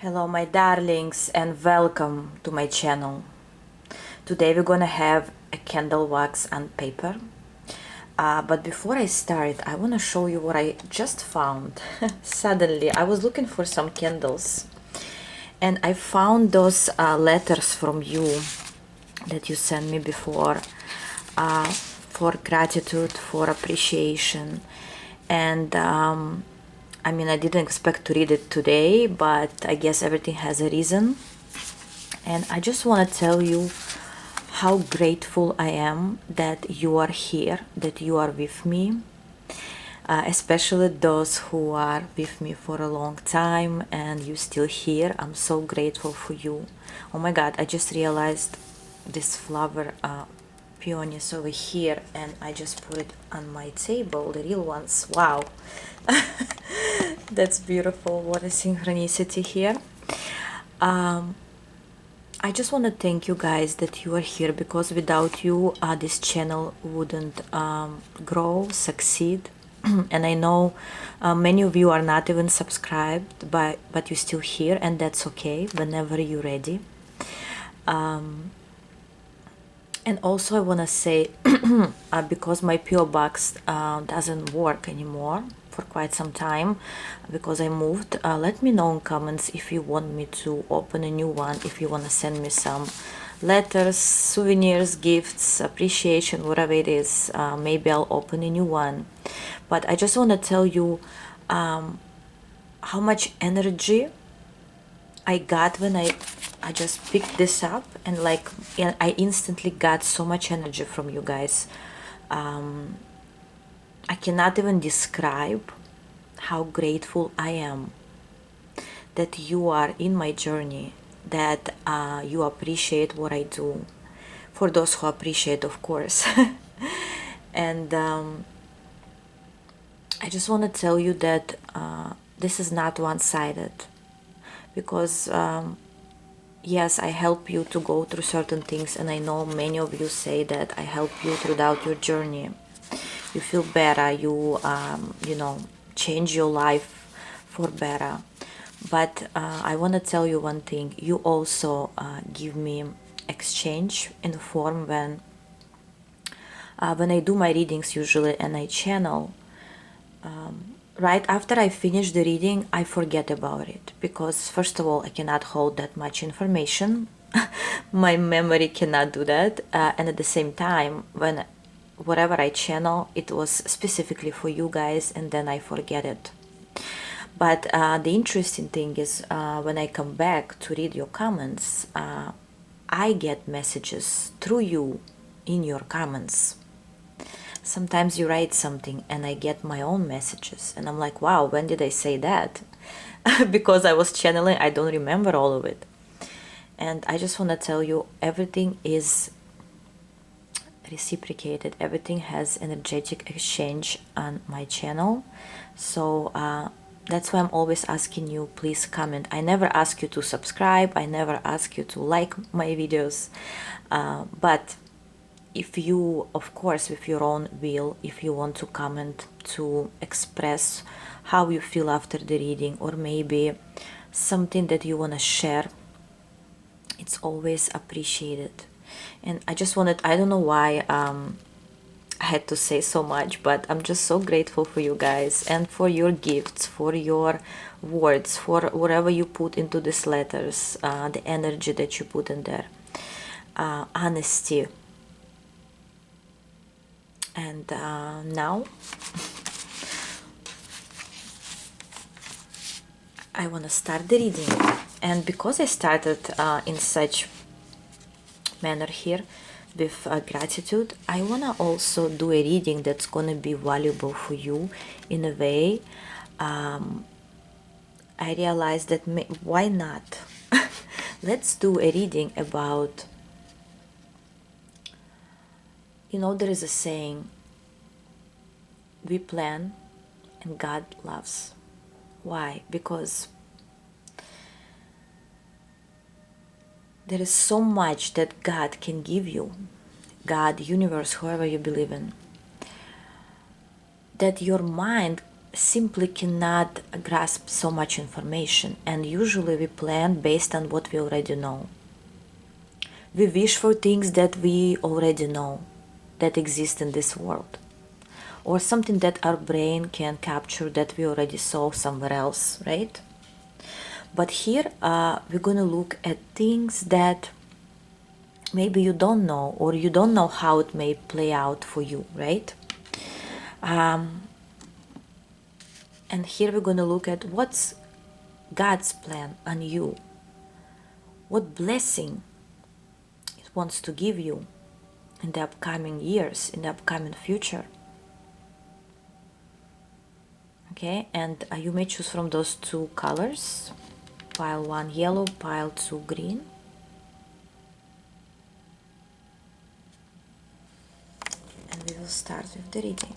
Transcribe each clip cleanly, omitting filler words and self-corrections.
Hello my darlings and welcome to my channel. Today we're gonna have a candle wax and paper. But before I start, I want to show you what I just found. Suddenly I was looking for some candles and I found those letters from you that you sent me before, for gratitude, for appreciation. And I mean, I didn't expect to read it today, but I guess everything has a reason. And I just want to tell you how grateful I am that you are here, that you are with me, especially those who are with me for a long time and you still here. I'm so grateful for you. Oh my God, I just realized this flower peonies over here and I just put it on my table, the real ones. Wow. That's beautiful. What a synchronicity here. I just want to thank you guys that you are here, because without you this channel wouldn't grow, succeed. And I know many of you are not even subscribed, but you're still here, and that's okay whenever you're ready. And also I want to say, because my PO box doesn't work anymore for quite some time, because I moved, let me know in comments if you want me to open a new one, if you want to send me some letters, souvenirs, gifts, appreciation, whatever it is. Maybe I'll open a new one. But I just want to tell you how much energy I got when I just picked this up, and like I instantly got so much energy from you guys. I cannot even describe how grateful I am that you are in my journey, that you appreciate what I do, for those who appreciate, of course. And I just want to tell you that this is not one-sided, because yes, I help you to go through certain things, and I know many of you say that I help you throughout your journey. You feel better, you know, change your life for better. But I want to tell you one thing. You also give me exchange in the form when I do my readings usually and I channel. Right after I finish the reading, I forget about it, because first of all, I cannot hold that much information. My memory cannot do that. And at the same time, when whatever I channel, it was specifically for you guys, and then I forget it. But the interesting thing is, when I come back to read your comments, I get messages through you in your comments. Sometimes you write something and I get my own messages, and I'm like, wow, when did I say that? Because I was channeling, I don't remember all of it. And I just want to tell you, everything is reciprocated, everything has energetic exchange on my channel. So that's why I'm always asking you, please comment. I never ask you to subscribe, I never ask you to like my videos, but if you, of course, with your own will, if you want to comment to express how you feel after the reading, or maybe something that you want to share, it's always appreciated. And I just wanted, I don't know why I had to say so much, but I'm just so grateful for you guys, and for your gifts, for your words, for whatever you put into these letters, the energy that you put in there, honesty. And now I want to start the reading. And because I started in such manner here with gratitude, I want to also do a reading that's going to be valuable for you in a way. I realized that why not? Let's do a reading about, you know, there is a saying, we plan and God loves. Why? Because there is so much that God can give you, God, universe, whoever you believe in, that your mind simply cannot grasp so much information, and usually we plan based on what we already know. We wish for things that we already know that exist in this world, or something that our brain can capture that we already saw somewhere else, right? But here we're gonna look at things that maybe you don't know, or you don't know how it may play out for you, right? And here we're gonna look at what's God's plan on you, what blessing it wants to give you in the upcoming years, in the upcoming future. Okay, and you may choose from those two colors, pile 1 yellow, pile 2 green. And we will start with the reading.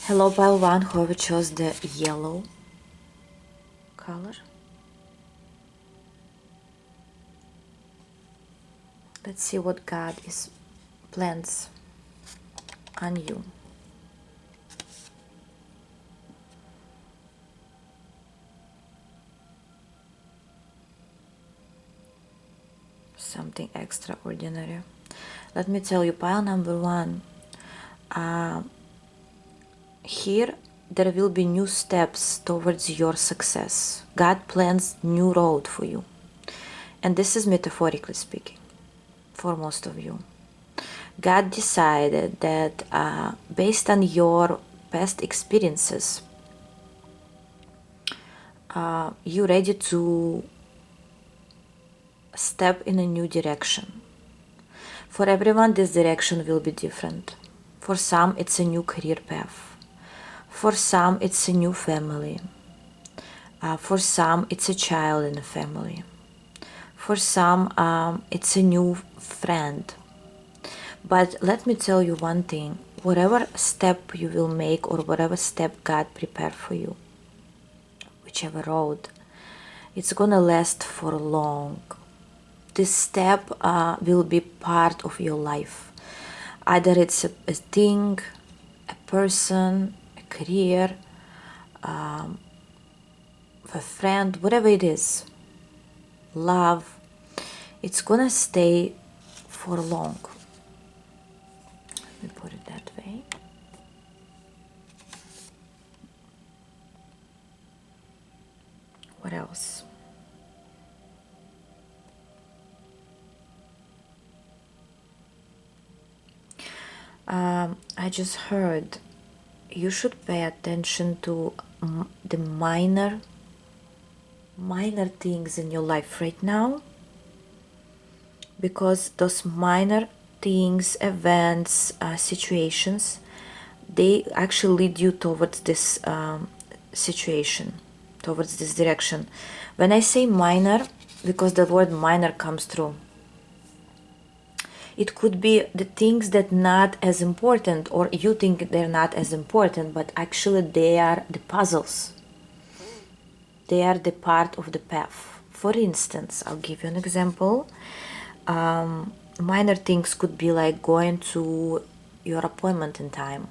Hello, pile 1, whoever chose the yellow color. Let's see what God is plans on you. Something extraordinary. Let me tell you, pile number 1, here there will be new steps towards your success. God plans new road for you. And this is metaphorically speaking for most of you. God decided that based on your past experiences, you're ready to step in a new direction. For everyone, this direction will be different. For some, it's a new career path. For some, it's a new family. For some, it's a child in a family. For some, it's a new friend. But let me tell you one thing. Whatever step you will make, or whatever step God prepared for you, whichever road, it's gonna last for long. This step will be part of your life. Either it's a thing, a person, a career, a friend, whatever it is, love, it's gonna stay for long. Let me put it that way. What else? I just heard you should pay attention to the minor things in your life right now, because those minor things, events, situations, they actually lead you towards this situation, towards this direction. When I say minor, because the word minor comes through, it could be the things that not as important, or you think they're not as important, but actually they are the puzzles. They are the part of the path. For instance, I'll give you an example. Minor things could be like going to your appointment in time,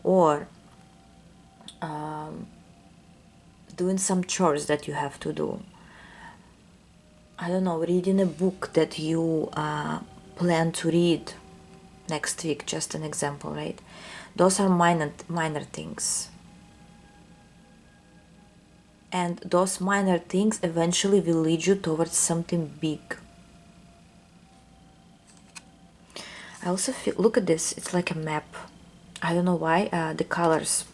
or doing some chores that you have to do. I don't know, reading a book that you plan to read next week, just an example, right? Those are minor things. And those minor things eventually will lead you towards something big. I also feel, look at this, it's like a map. I don't know why, the colors.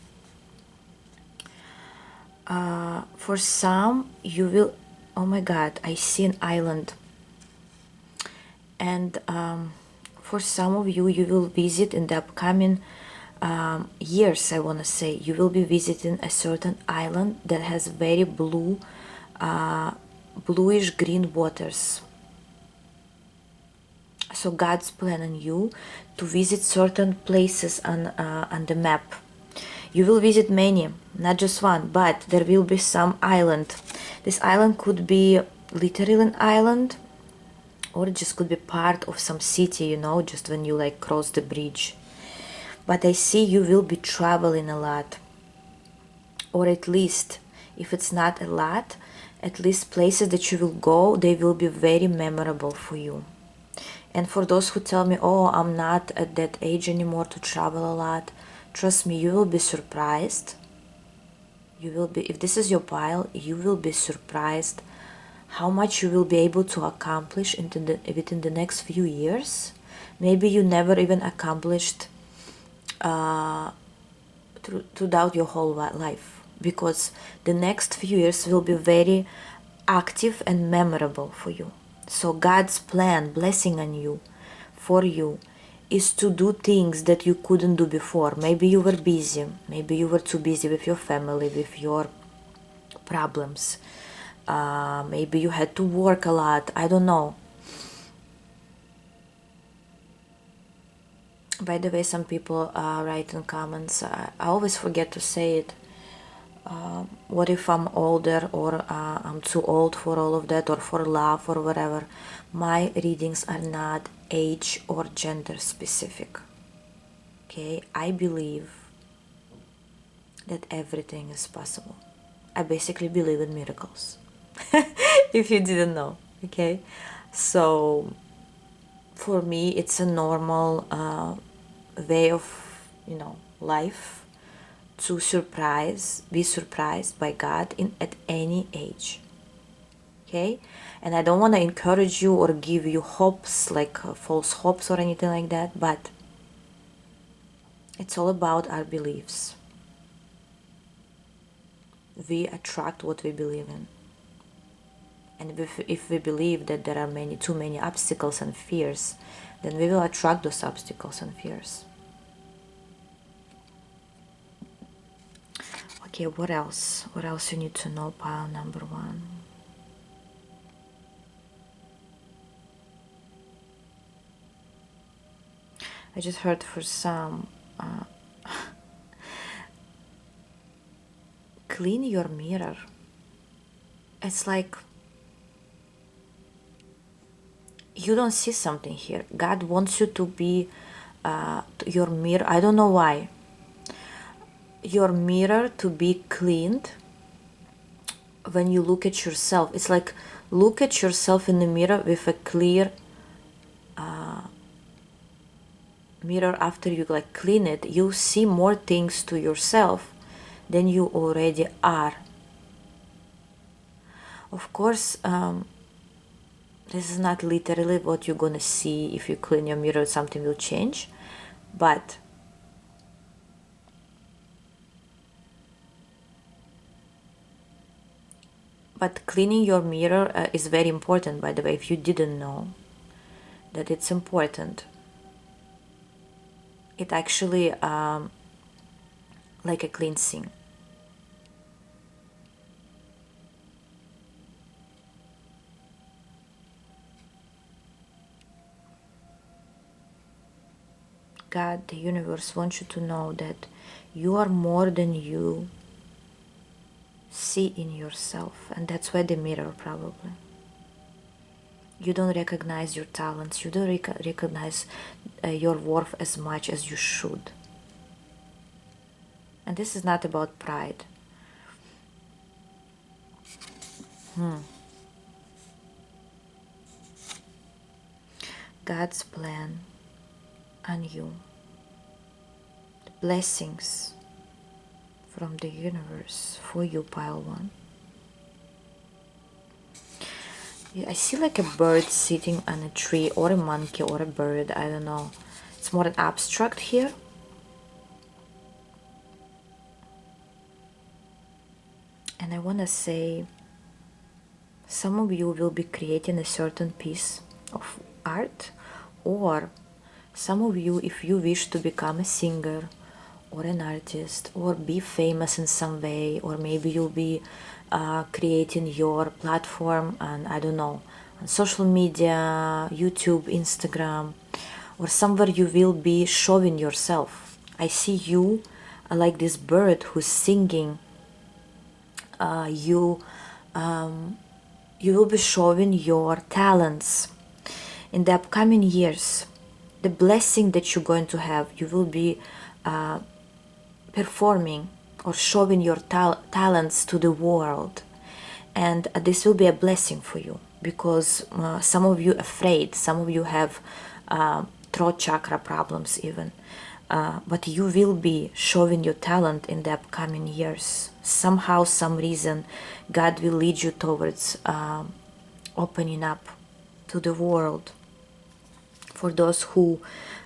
For some, you will, oh my god, I see an island. And for some of you, you will visit in the upcoming years, I want to say, you will be visiting a certain island that has very blue, bluish green waters. So God's plan on you to visit certain places on the map. You will visit many, not just one, but there will be some island. This island could be literally an island, or it just could be part of some city, you know, just when you like cross the bridge. But I see you will be traveling a lot, or at least if it's not a lot, at least places that you will go, they will be very memorable for you. And for those who tell me, oh, I'm not at that age anymore to travel a lot, trust me, you will be surprised. You will be, if this is your pile, you will be surprised how much you will be able to accomplish within the next few years. Maybe you never even accomplished throughout your whole life, because the next few years will be very active and memorable for you. So God's plan, blessing on you, for you, is to do things that you couldn't do before. Maybe you were busy, maybe you were too busy with your family, with your problems, maybe you had to work a lot, I don't know. By the way, some people write in comments, I always forget to say it, what if I'm older, or I'm too old for all of that, or for love, or whatever. My readings are not age or gender specific. Okay, I believe that everything is possible. I basically believe in miracles. If you didn't know, okay? So for me, it's a normal way of, life, to be surprised by God at any age. Okay? And I don't want to encourage you or give you hopes, like false hopes or anything like that, but it's all about our beliefs. We attract what we believe in. And if we believe that there are too many obstacles and fears, then we will attract those obstacles and fears. Okay, what else? What else you need to know, pile number 1? I just heard for some, clean your mirror. It's like you don't see something here. God wants you to be your mirror. I don't know why. Your mirror to be cleaned when you look at yourself. It's like look at yourself in the mirror with a clear mirror. After you like clean it, you see more things to yourself than you already are. Of course, this is not literally what you're gonna see. If you clean your mirror, something will change, but cleaning your mirror is very important, by the way, if you didn't know that it's important. It actually like a cleansing. God, the universe wants you to know that you are more than you see in yourself, and that's why the mirror, probably. You don't recognize your talents, you don't recognize your worth as much as you should. And this is not about pride. God's plan on you, the blessings from the universe for you, pile 1. I see like a bird sitting on a tree, or a monkey, or a bird, I don't know. It's more an abstract here. And I want to say, some of you will be creating a certain piece of art, or some of you, if you wish to become a singer or an artist, or be famous in some way, or maybe you'll be creating your platform on, I don't know, on social media, YouTube, Instagram, or somewhere you will be showing yourself. I see you like this bird who's singing. You will be showing your talents. in the upcoming years, the blessing that you're going to have, you will be performing or showing your talents to the world. And this will be a blessing for you, because some of you afraid, some of you have throat chakra problems even. But you will be showing your talent in the upcoming years. Somehow, some reason, God will lead you towards opening up to the world. For those who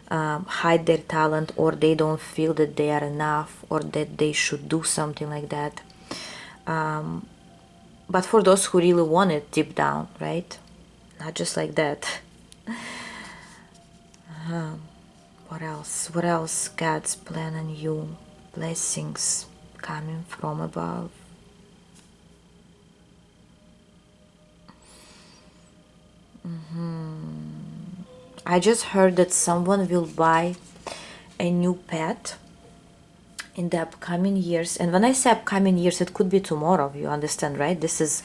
hide their talent, or they don't feel that they are enough, or that they should do something like that. But for those who really want it deep down, right? Not just like that. What else? What else? God's plan on you. Blessings coming from above. I just heard that someone will buy a new pet in the upcoming years. And when I say upcoming years, it could be tomorrow, you understand, right? This is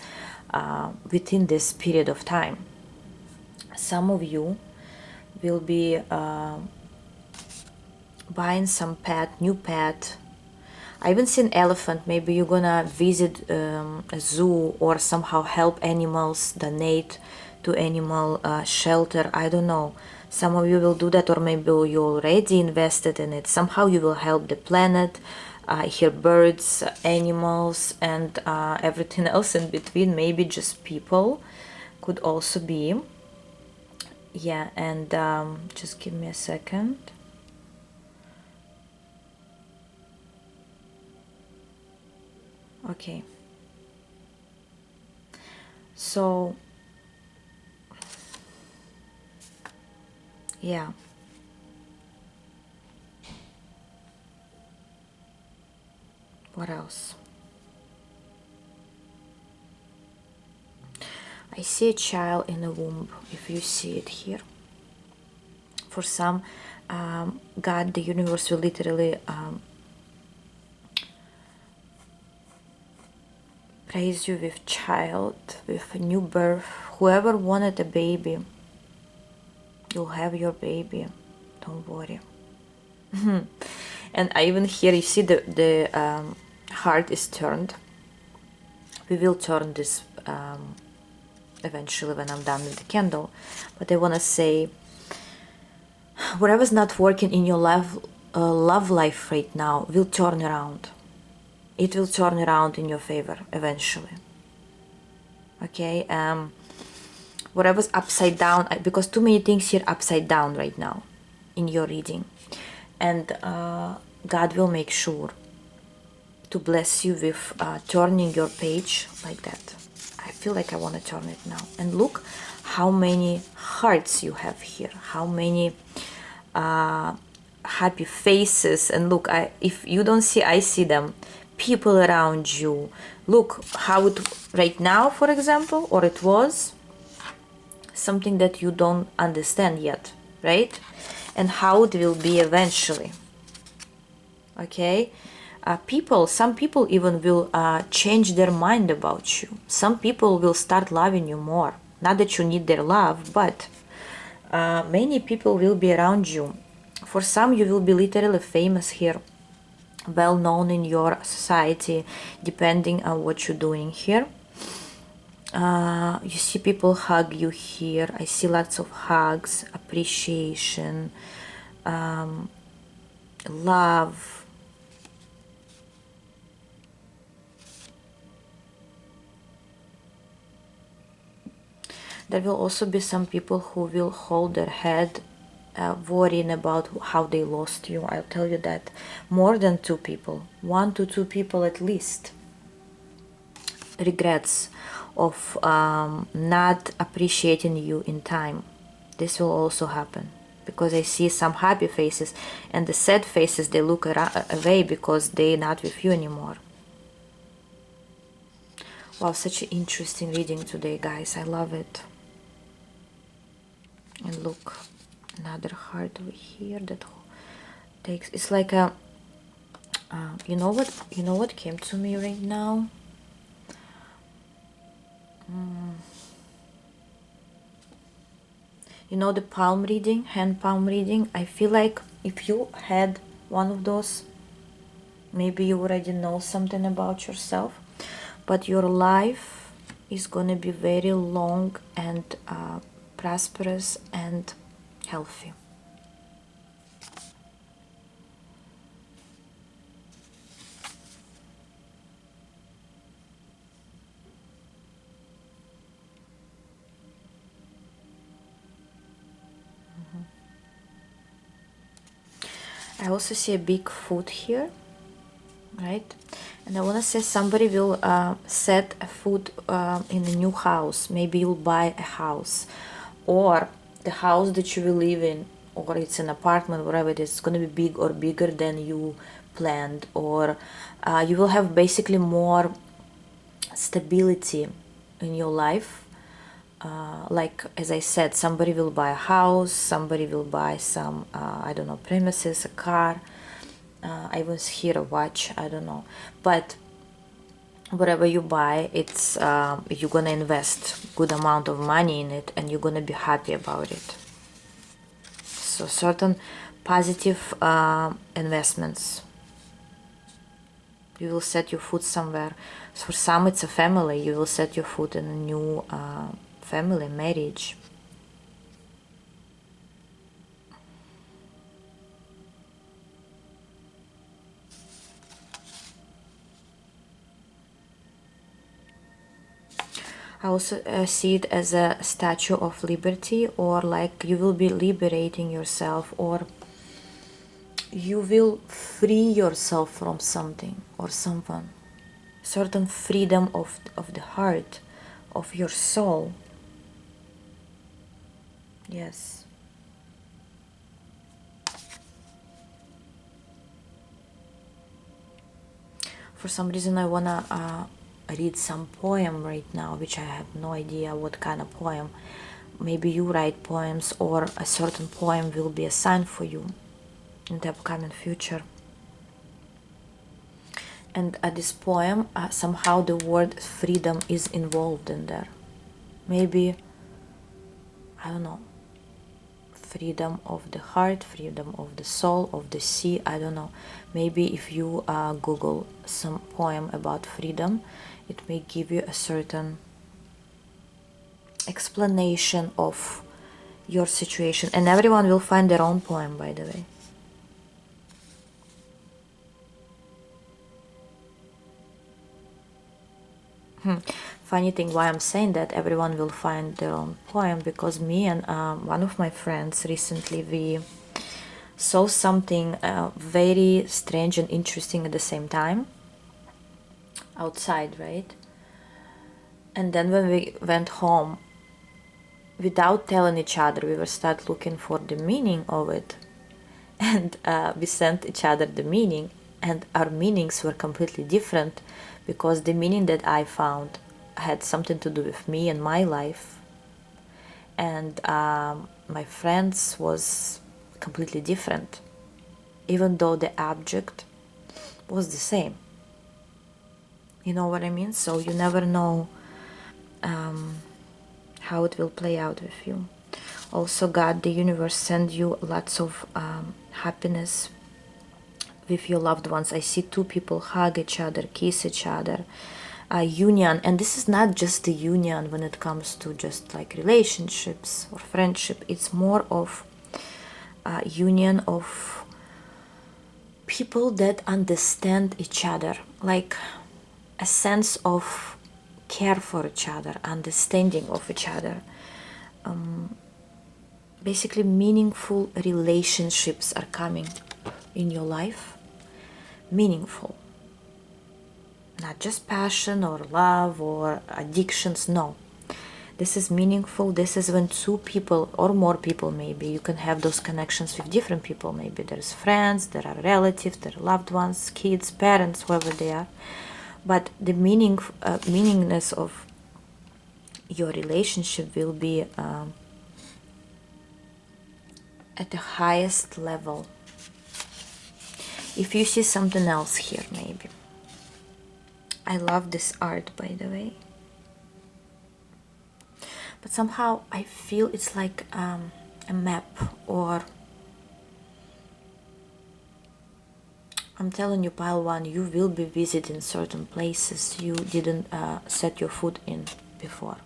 within this period of time. Some of you will be buying some new pet. I even seen elephant. Maybe you're gonna visit a zoo, or somehow help animals, donate to animal shelter. I don't know. Some of you will do that, or maybe you already invested in it. Somehow you will help the planet. Here birds, animals, and everything else in between. Maybe just people could also be. Yeah, and just give me a second. Okay. So, yeah. What else? I see a child in a womb, if you see it here. For some, God, the universe will literally praise you with child, with a new birth. Whoever wanted a baby, you'll have your baby. Don't worry. And I even hear, you see the heart is turned. We will turn this eventually when I'm done with the candle. But I want to say, whatever's not working in your love life right now will turn around. It will turn around in your favor eventually. Okay? Whatever's upside down, because too many things here upside down right now in your reading. And God will make sure to bless you with turning your page like that. I feel like I want to turn it now. And look how many hearts you have here. How many happy faces. And look, if you don't see, I see them. People around you. Look how it right now, for example, or it was something that you don't understand yet, right? And how it will be eventually. Okay? Some people even will change their mind about you. Some people will start loving you more. Not that you need their love, but many people will be around you. For some, you will be literally famous here, well known in your society, depending on what you're doing here. You see people hug you here. I see lots of hugs, appreciation, love. There will also be some people who will hold their head, worrying about how they lost you. I'll tell you that more than 2 people, 1 to 2 people at least, regrets of not appreciating you in time. This will also happen, because I see some happy faces, and the sad faces, they look away because they're not with you anymore. Wow, such an interesting reading today, guys. I love it. And look, another heart over here that takes, it's like a you know what came to me right now? You know the palm reading, hand palm reading? I feel like if you had one of those, maybe you already know something about yourself, but your life is gonna be very long and prosperous and healthy. I also see a big foot here, right? And I want to say somebody will set a foot in a new house. Maybe you'll buy a house, or the house that you will live in, or it's an apartment, whatever it is, it's going to be big or bigger than you planned, or you will have basically more stability in your life. Like as I said, somebody will buy a house, somebody will buy some I don't know, premises, a car. I was here a watch, I don't know, but whatever you buy, it's you're gonna invest good amount of money in it, and you're gonna be happy about it. So certain positive investments. You will set your foot somewhere. So for some, it's a family. You will set your foot in a new family, marriage. I also see it as a statue of liberty, or like you will be liberating yourself, or you will free yourself from something or someone. Certain freedom of the heart, of your soul. Yes. For some reason I wanna read some poem right now, which I have no idea what kind of poem. Maybe you write poems, or a certain poem will be a sign for you in the upcoming future. And at this poem, somehow the word freedom is involved in there. Maybe, I don't know, freedom of the heart, freedom of the soul, of the sea, I don't know. Maybe if you Google some poem about freedom, it may give you a certain explanation of your situation. And everyone will find their own poem, by the way. Funny thing why I'm saying that everyone will find their own poem, because me and one of my friends recently, we saw something very strange and interesting at the same time outside, right? And then when we went home, without telling each other, we were start looking for the meaning of it, and we sent each other the meaning, and our meanings were completely different, because the meaning that I found had something to do with me and my life, and my friend's was completely different, even though the object was the same. You know what I mean? So you never know how it will play out with you. Also, God, the universe, send you lots of happiness with your loved ones. I see two people hug each other, kiss each other, union. And this is not just the union when it comes to just like relationships or friendship. It's more of union of people that understand each other, like a sense of care for each other, understanding of each other. Basically, meaningful relationships are coming in your life. Meaningful. Not just passion or love or addictions, no. This is meaningful. This is when two people or more people, maybe you can have those connections with different people. Maybe there's friends, there are relatives, there are loved ones, kids, parents, whoever they are. But the meaningness of your relationship will be at the highest level. If you see something else here, maybe. I love this art, by the way. But somehow I feel it's like a map, or I'm telling you, pile one, you will be visiting certain places you didn't set your foot in before.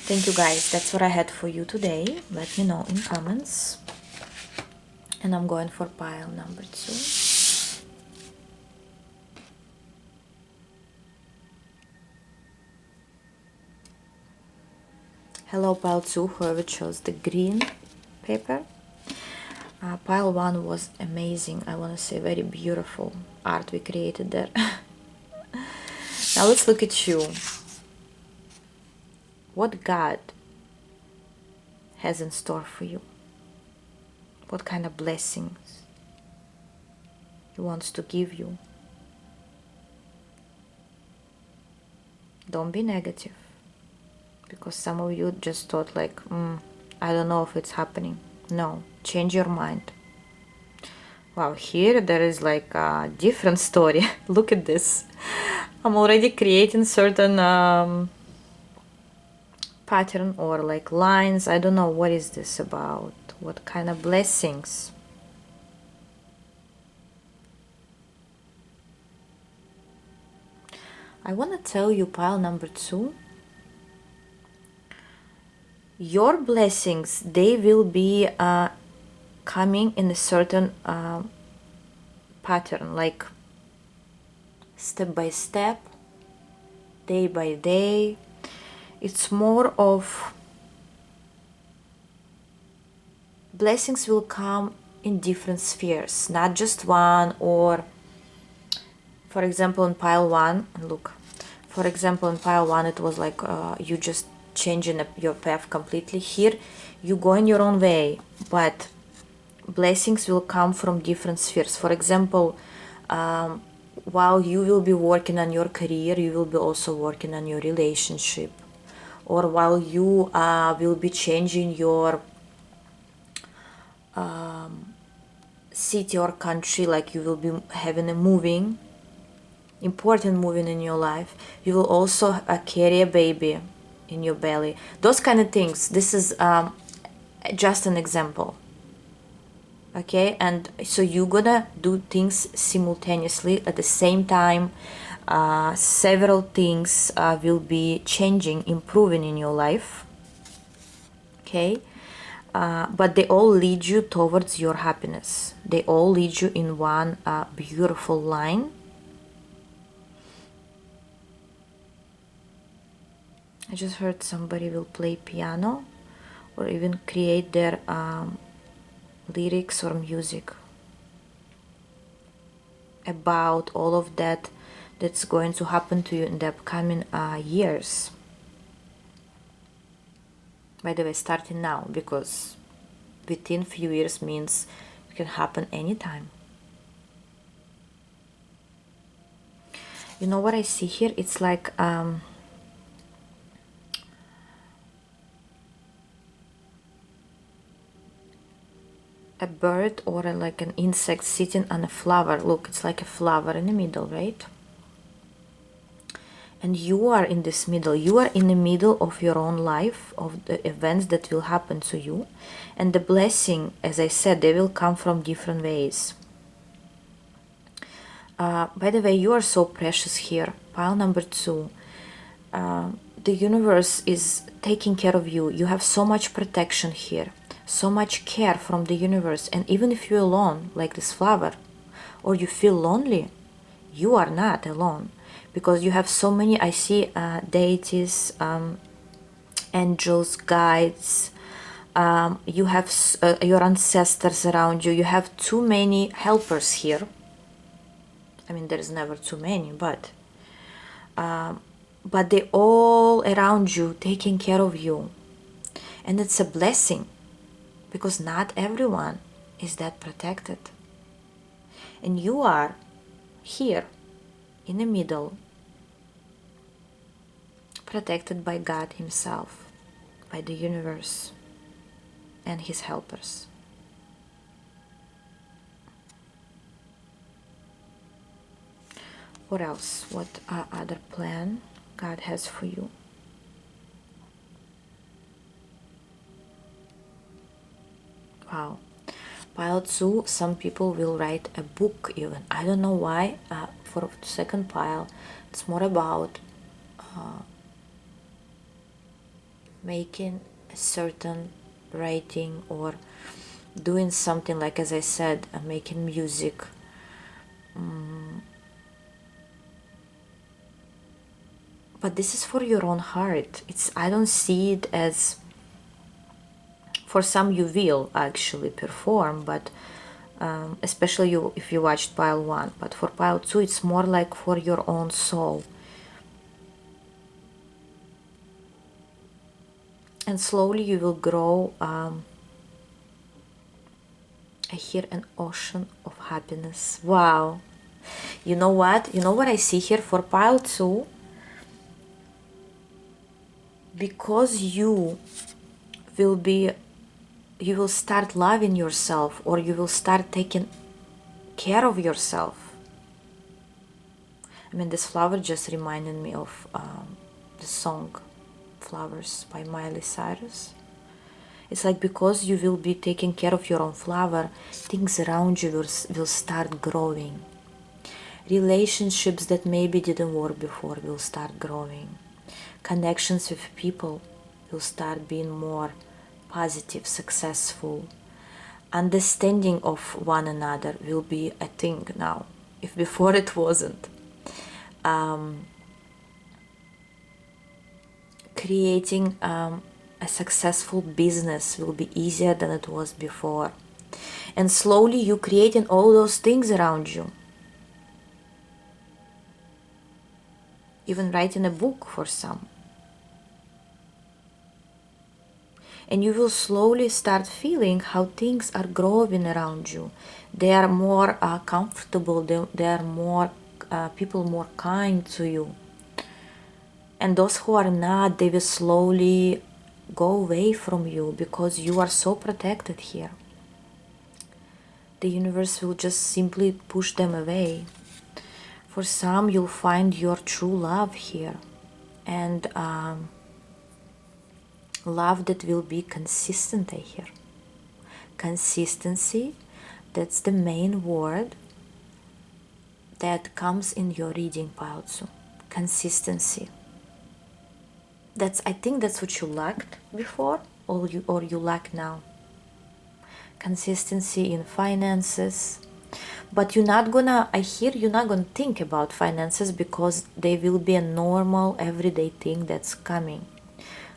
Thank you guys, that's what I had for you today. Let me know in comments. And I'm going for pile number 2. Hello pile 2, whoever chose the green paper. Pile 1 was amazing. I want to say very beautiful art we created there. Now let's look at you. What God has in store for you? What kind of blessings He wants to give you? Don't be negative, because some of you just thought like, I don't know if it's happening. No, change your mind. Wow, here there is like a different story. Look at this. I'm already creating certain pattern or like lines. I don't know what is this about. What kind of blessings? I want to tell you, pile number 2, your blessings, they will be coming in a certain pattern, like step by step, day by day. It's more of blessings will come in different spheres, not just one. Or for example in pile 1, look, for example in pile 1 it was like you just changing your path completely. Here you go in your own way, but blessings will come from different spheres. For example, while you will be working on your career, you will be also working on your relationship. Or while you will be changing your city or country, like you will be having a important moving in your life, you will also carry a baby in your belly. Those kind of things. This is just an example. Okay, and so you're gonna do things simultaneously at the same time. Several things will be changing, improving in your life. Okay, but they all lead you towards your happiness. They all lead you in one beautiful line. I just heard somebody will play piano or even create their lyrics or music about all of that that's going to happen to you in the upcoming years. By the way, starting now, because within few years means it can happen anytime. You know what I see here? It's like a bird or like an insect sitting on a flower. Look, it's like a flower in the middle, right? And you are in this middle. You are in the middle of your own life, of the events that will happen to you. And the blessing, as I said, they will come from different ways. By the way, you are so precious here. Pile number 2. The universe is taking care of you. You have so much protection here. So much care from the universe. And even if you're alone, like this flower, or you feel lonely, you are not alone. Because you have so many, I see deities, angels, guides. You have your ancestors around you. You have too many helpers here. I mean, there's never too many, but they all around you, taking care of you. And it's a blessing, because not everyone is that protected. And you are here in the middle, protected by God Himself, by the universe and His helpers. What else? What other plan? God has for you. Wow. Pile 2, some people will write a book even. I don't know why. For the second pile, it's more about making a certain writing or doing something, like as I said, making music. But this is for your own heart. I don't see it as, for some you will actually perform, but especially if you watched pile 1, but for pile 2 it's more like for your own soul. And slowly you will grow. I hear an ocean of happiness. Wow. You know what? You know what I see here for pile 2? Because you will start loving yourself, or you will start taking care of yourself. I mean, this flower just reminded me of the song Flowers by Miley Cyrus. It's like because you will be taking care of your own flower, things around you will start growing. Relationships that maybe didn't work before will start growing. Connections with people will start being more positive, successful. Understanding of one another will be a thing now, if before it wasn't. Creating a successful business will be easier than it was before. And slowly you creating all those things around you. Even writing a book for some. And you will slowly start feeling how things are growing around you. They are more comfortable, they are more people more kind to you. And those who are not, they will slowly go away from you because you are so protected here. The universe will just simply push them away. For some, you'll find your true love here. And love that will be consistent, I hear. Consistency, that's the main word that comes in your reading, pile 2. Consistency. I think that's what you lacked before, or you lack now. Consistency in finances. But you're not gonna think about finances because they will be a normal everyday thing that's coming.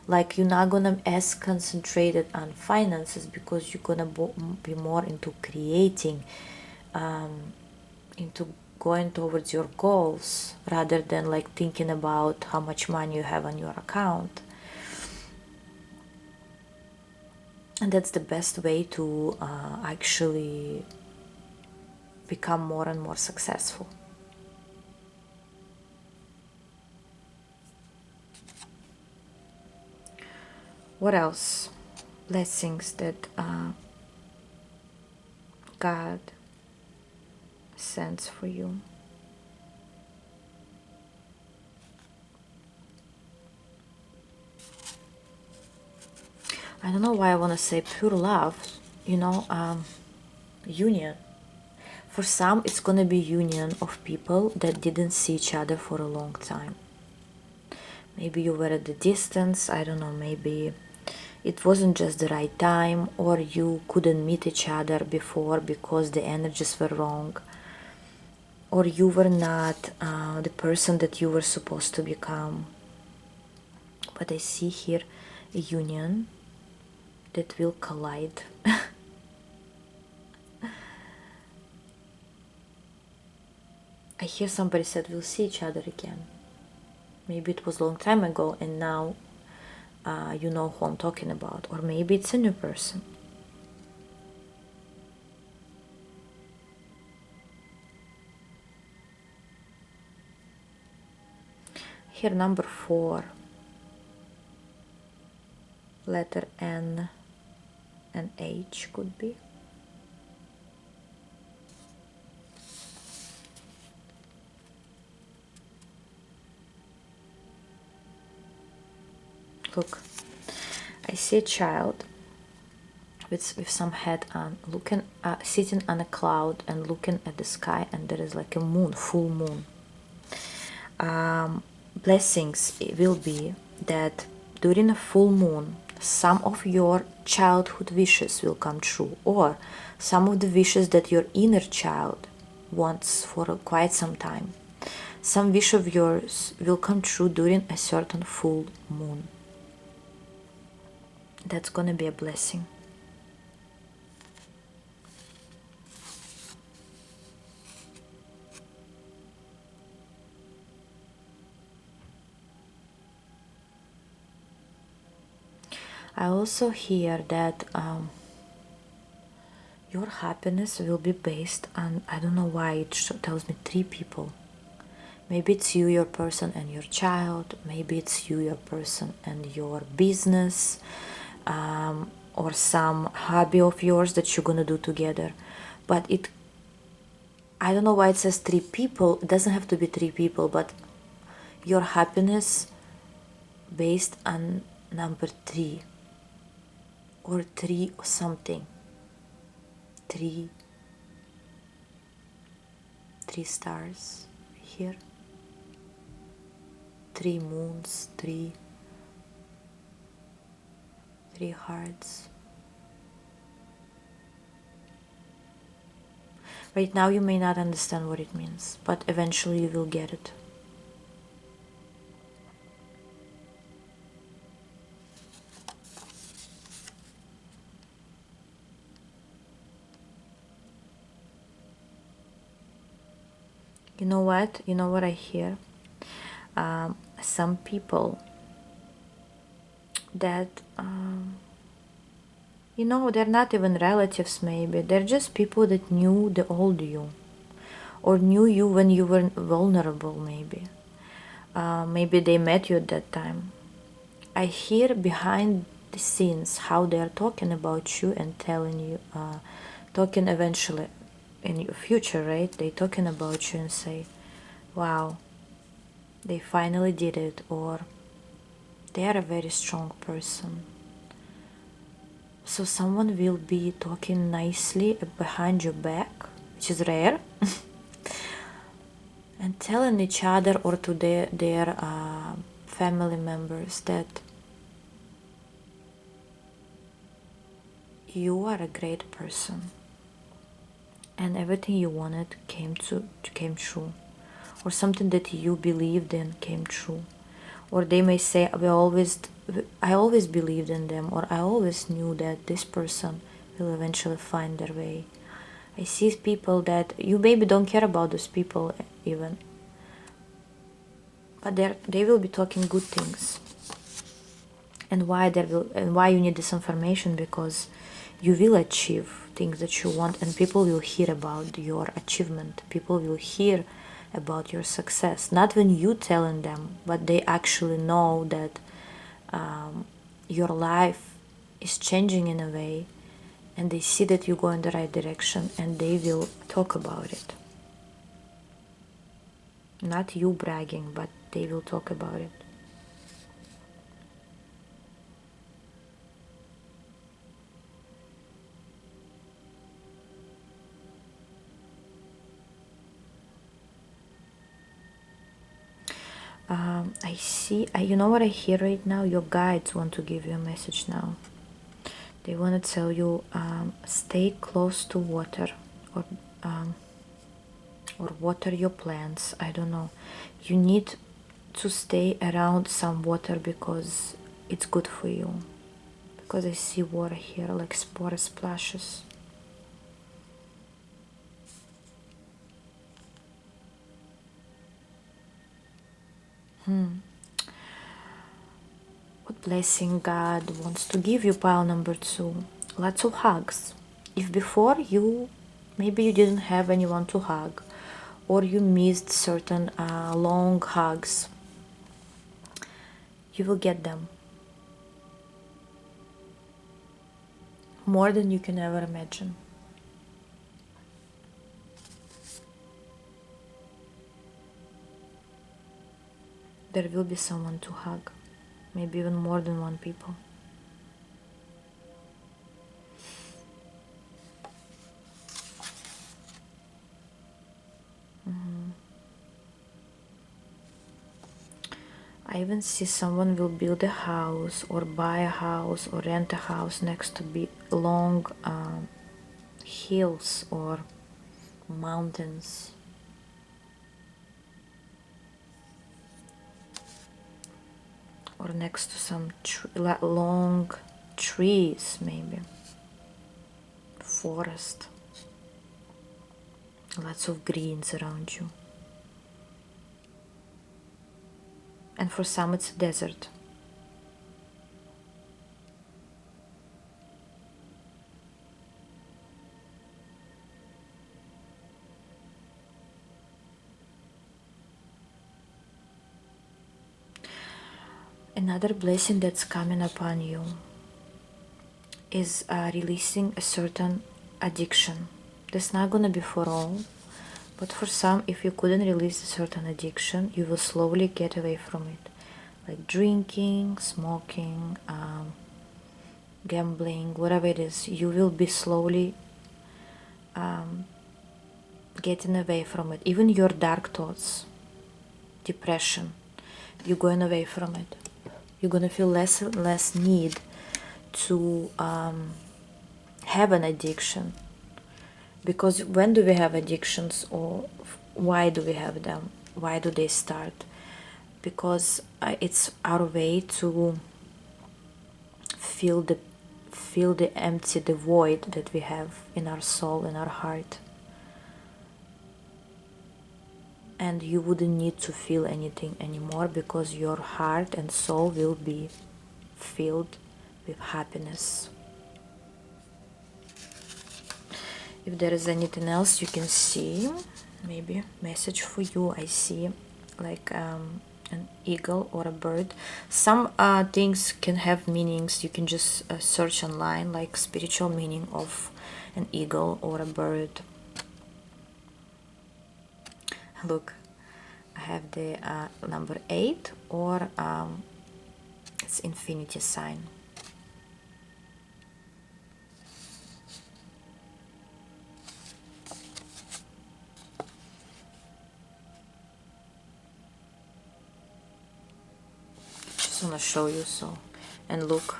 Like you're not gonna as concentrated on finances because you're gonna be more into creating, into going towards your goals rather than like thinking about how much money you have on your account. And that's the best way to actually become more and more successful. What else? Blessings that God sends for you. I don't know why I want to say pure love, union. For some, it's gonna be union of people that didn't see each other for a long time. Maybe you were at the distance, I don't know, maybe it wasn't just the right time, or you couldn't meet each other before because the energies were wrong, or you were not the person that you were supposed to become. But I see here a union that will collide. I hear somebody said we'll see each other again. Maybe it was a long time ago and now you know who I'm talking about. Or maybe it's a new person. Here number 4. Letter N and H could be. Look, I see a child with some hat on, looking, sitting on a cloud and looking at the sky, and there is like a moon, full moon. Blessings will be that during a full moon, some of your childhood wishes will come true, or some of the wishes that your inner child wants for quite some time. Some wish of yours will come true during a certain full moon. That's gonna be a blessing. I also hear that your happiness will be based on, I don't know why it tells me 3 people. Maybe it's you, your person, and your child. Maybe it's you, your person, and your business, or some hobby of yours that you're gonna do together. But I don't know why it says 3 people. It doesn't have to be 3 people, but your happiness based on number 3 or 3 or something. 3 stars here, 3 moons, 3 hearts. Right now you may not understand what it means, but eventually you will get it. You know what? You know what I hear? Some people that, you know, they're not even relatives maybe. They're just people that knew the old you. Or knew you when you were vulnerable maybe. Maybe they met you at that time. I hear behind the scenes how they're talking about you and telling you, talking eventually in your future, right? They talking about you and say, wow, they finally did it, or they are a very strong person. So someone will be talking nicely behind your back, which is rare, and telling each other or to their family members that you are a great person and everything you wanted came true, or something that you believed in came true. Or they may say, I always believed in them, or I always knew that this person will eventually find their way. I see people that you maybe don't care about those people even, but they will be talking good things. And why you need this information? Because you will achieve things that you want, and people will hear about your achievement. People will hear about your success, not when you telling them, but they actually know that your life is changing in a way, and they see that you go in the right direction, and they will talk about it. Not you bragging, but they will talk about it. I see, you know what I hear right now? Your guides want to give you a message now. They want to tell you, stay close to water, or water your plants. I don't know. You need to stay around some water because it's good for you. Because I see water here, like water splashes. What blessing God wants to give you, pile number 2? Lots of hugs. If before maybe you didn't have anyone to hug, or you missed certain long hugs, you will get them. More than you can ever imagine. There will be someone to hug. maybe even more than one people. I even see someone will build a house or buy a house or rent a house next to long hills or mountains. Or next to some long trees, maybe. Forest. Lots of greens around you. And for some it's a desert. Another blessing that's coming upon you is releasing a certain addiction. That's not gonna be for all, but for some, if you couldn't release a certain addiction, you will slowly get away from it. Like drinking, smoking, gambling, whatever it is, you will be slowly getting away from it. Even your dark thoughts, depression, you're going away from it. You're gonna feel less and less need to have an addiction. Because when do we have addictions, or why do we have them? Why do they start? Because it's our way to fill the empty, the void that we have in our soul, in our heart. And you wouldn't need to feel anything anymore, because your heart and soul will be filled with happiness. If there is anything else you can see, maybe message for you, I see like an eagle or a bird. Some things can have meanings. You can just search online, like spiritual meaning of an eagle or a bird. Look, I have the number 8, or it's infinity sign. Just want to show you. So, and look,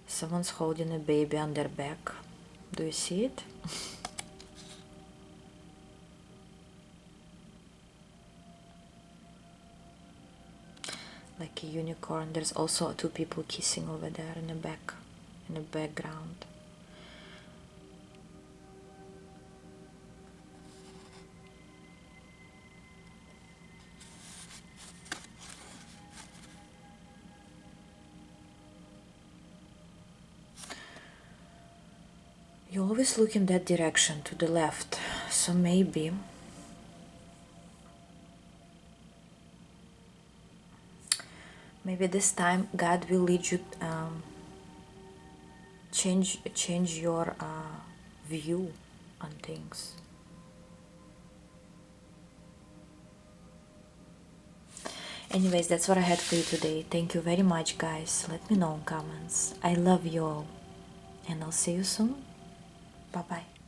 someone's holding a baby on their back. Do you see it? Like a unicorn. There's also 2 people kissing over there in the back, in the background. You always look in that direction, to the left. So maybe this time God will lead you change your view on things. Anyways, that's what I had for you today. Thank you very much, guys. Let me know in comments. I love you all, and I'll see you soon. Bye bye.